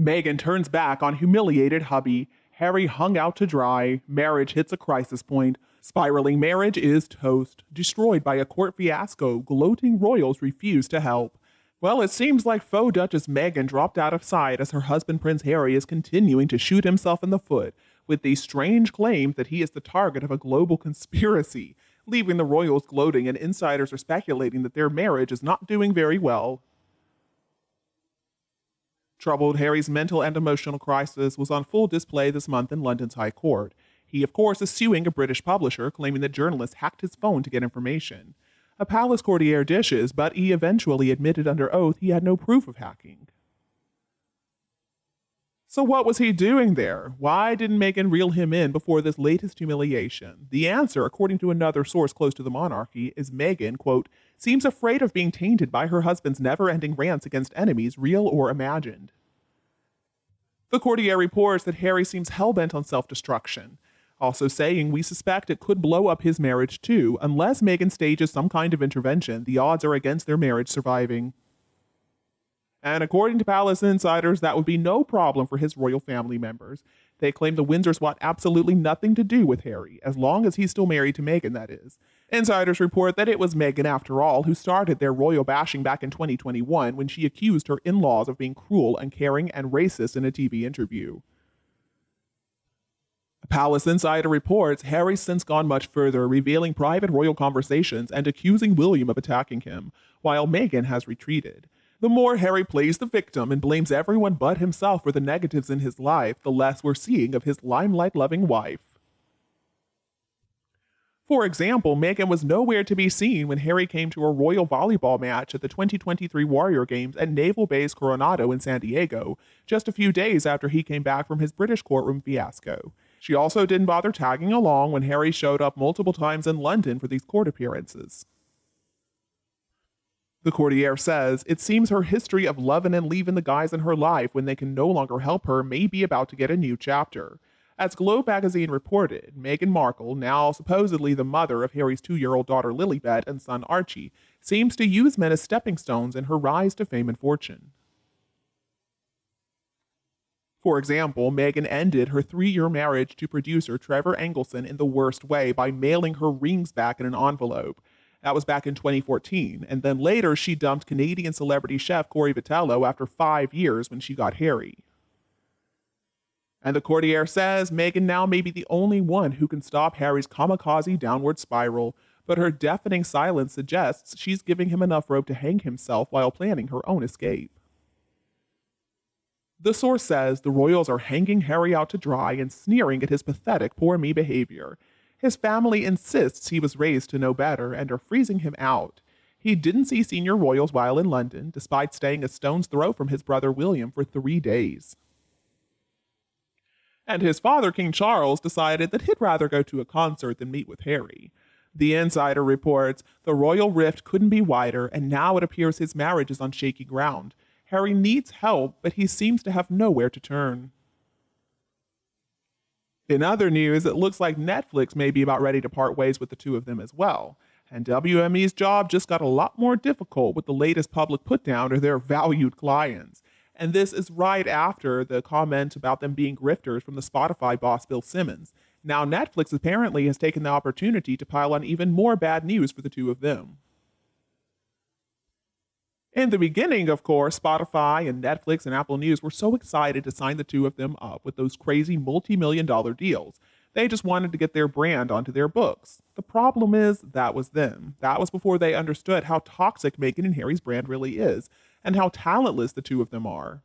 Meghan turns back on humiliated hubby. Harry hung out to dry. Marriage hits a crisis point. Spiraling marriage is toast. Destroyed by a court fiasco. Gloating royals refuse to help. Well, it seems like faux Duchess Meghan dropped out of sight as her husband Prince Harry is continuing to shoot himself in the foot with these strange claims that he is the target of a global conspiracy, leaving the royals gloating and insiders are speculating that their marriage is not doing very well. Troubled Harry's mental and emotional crisis was on full display this month in London's High Court. He, of course, is suing a British publisher, claiming that journalists hacked his phone to get information. A palace courtier dishes, but he eventually admitted under oath he had no proof of hacking. So what was he doing there? Why didn't Meghan reel him in before this latest humiliation? The answer, according to another source close to the monarchy, is Meghan, quote, seems afraid of being tainted by her husband's never-ending rants against enemies, real or imagined. The courtier reports that Harry seems hell-bent on self-destruction, also saying we suspect it could blow up his marriage too. Unless Meghan stages some kind of intervention, the odds are against their marriage surviving. And according to palace insiders, that would be no problem for his royal family members. They claim the Windsors want absolutely nothing to do with Harry, as long as he's still married to Meghan, that is. Insiders report that it was Meghan, after all, who started their royal bashing back in 2021 when she accused her in-laws of being cruel, uncaring, and racist in a TV interview. A palace insider reports Harry's since gone much further, revealing private royal conversations and accusing William of attacking him, while Meghan has retreated. The more Harry plays the victim and blames everyone but himself for the negatives in his life, the less we're seeing of his limelight-loving wife. For example, Meghan was nowhere to be seen when Harry came to a royal volleyball match at the 2023 Warrior Games at Naval Base Coronado in San Diego, just a few days after he came back from his British courtroom fiasco. She also didn't bother tagging along when Harry showed up multiple times in London for these court appearances. The courtier says it seems her history of loving and leaving the guys in her life when they can no longer help her may be about to get a new chapter. As Globe magazine reported, Meghan Markle, now supposedly the mother of Harry's 2-year-old daughter Lilibet and son Archie, seems to use men as stepping stones in her rise to fame and fortune. For example, Meghan ended her 3-year marriage to producer Trevor Engelson in the worst way by mailing her rings back in an envelope. That was back in 2014, and then later she dumped Canadian celebrity chef Corey Vitello after 5 years when she got Harry. And the courtier says Meghan now may be the only one who can stop Harry's kamikaze downward spiral, but her deafening silence suggests she's giving him enough rope to hang himself while planning her own escape. The source says the royals are hanging Harry out to dry and sneering at his pathetic poor me behavior. His family insists he was raised to know better and are freezing him out. He didn't see senior royals while in London, despite staying a stone's throw from his brother William for 3 days. And his father, King Charles, decided that he'd rather go to a concert than meet with Harry. The insider reports the royal rift couldn't be wider, and now it appears his marriage is on shaky ground. Harry needs help, but he seems to have nowhere to turn. In other news, it looks like Netflix may be about ready to part ways with the two of them as well. And WME's job just got a lot more difficult with the latest public putdown to their valued clients. And this is right after the comment about them being grifters from the Spotify boss Bill Simmons. Now Netflix apparently has taken the opportunity to pile on even more bad news for the two of them. In the beginning, of course, Spotify and Netflix and Apple News were so excited to sign the two of them up with those crazy multi-million-dollar deals. They just wanted to get their brand onto their books. The problem is, that was them. That was before they understood how toxic Meghan and Harry's brand really is, and how talentless the two of them are.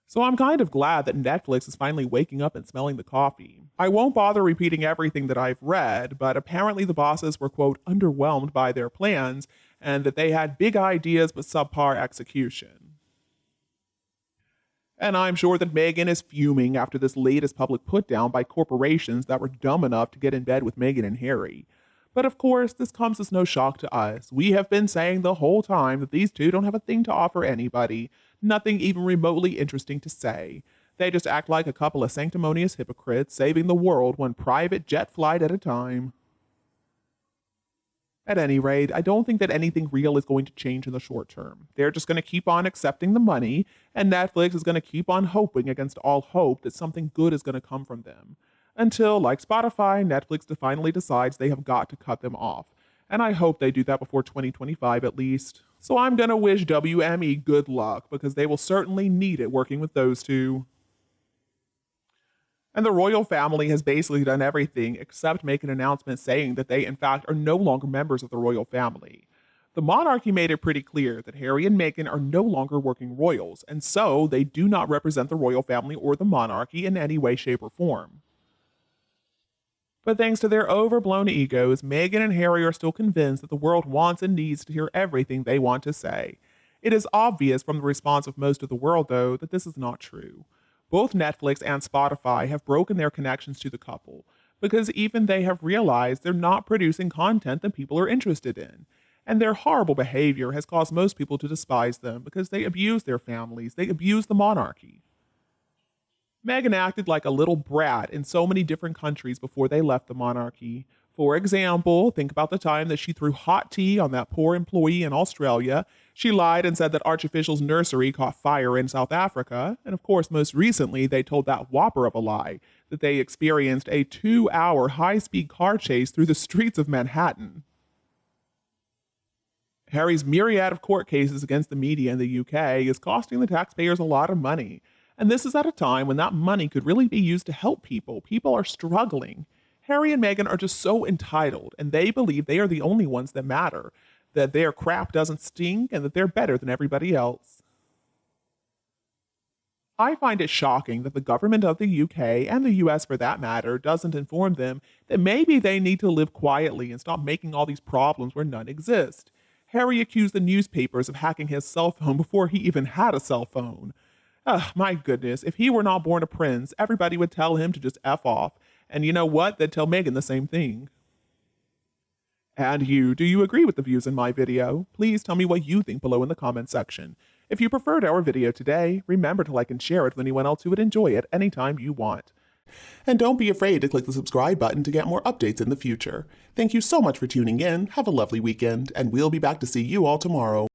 So I'm kind of glad that Netflix is finally waking up and smelling the coffee. I won't bother repeating everything that I've read, but apparently the bosses were, quote, underwhelmed by their plans, and that they had big ideas but subpar execution. And I'm sure that Meghan is fuming after this latest public putdown by corporations that were dumb enough to get in bed with Meghan and Harry. But of course, this comes as no shock to us. We have been saying the whole time that these two don't have a thing to offer anybody, nothing even remotely interesting to say. They just act like a couple of sanctimonious hypocrites, saving the world one private jet flight at a time. At any rate, I don't think that anything real is going to change in the short term. They're just going to keep on accepting the money, and Netflix is going to keep on hoping against all hope that something good is going to come from them. Until, like Spotify, Netflix finally decides they have got to cut them off. And I hope they do that before 2025 at least. So I'm going to wish WME good luck because they will certainly need it working with those two. And the royal family has basically done everything except make an announcement saying that they, in fact, are no longer members of the royal family. The monarchy made it pretty clear that Harry and Meghan are no longer working royals, and so they do not represent the royal family or the monarchy in any way, shape, or form. But thanks to their overblown egos, Meghan and Harry are still convinced that the world wants and needs to hear everything they want to say. It is obvious from the response of most of the world, though, that this is not true. Both Netflix and Spotify have broken their connections to the couple because even they have realized they're not producing content that people are interested in. And their horrible behavior has caused most people to despise them because they abuse their families, they abuse the monarchy. Meghan acted like a little brat in so many different countries before they left the monarchy. For example, think about the time that she threw hot tea on that poor employee in Australia. She lied and said that Archofficial's nursery caught fire in South Africa. And of course, most recently, they told that whopper of a lie that they experienced a 2-hour high-speed car chase through the streets of Manhattan. Harry's myriad of court cases against the media in the UK is costing the taxpayers a lot of money. And this is at a time when that money could really be used to help people. People are struggling. Harry and Meghan are just so entitled, and they believe they are the only ones that matter, that their crap doesn't stink, and that they're better than everybody else. I find it shocking that the government of the UK, and the US for that matter, doesn't inform them that maybe they need to live quietly and stop making all these problems where none exist. Harry accused the newspapers of hacking his cell phone before he even had a cell phone. My goodness, if he were not born a prince, everybody would tell him to just F off. And you know what? They'd tell Meghan the same thing. And you, do you agree with the views in my video? Please tell me what you think below in the comment section. If you preferred our video today, remember to like and share it with anyone else who would enjoy it anytime you want. And don't be afraid to click the subscribe button to get more updates in the future. Thank you so much for tuning in, have a lovely weekend, and we'll be back to see you all tomorrow.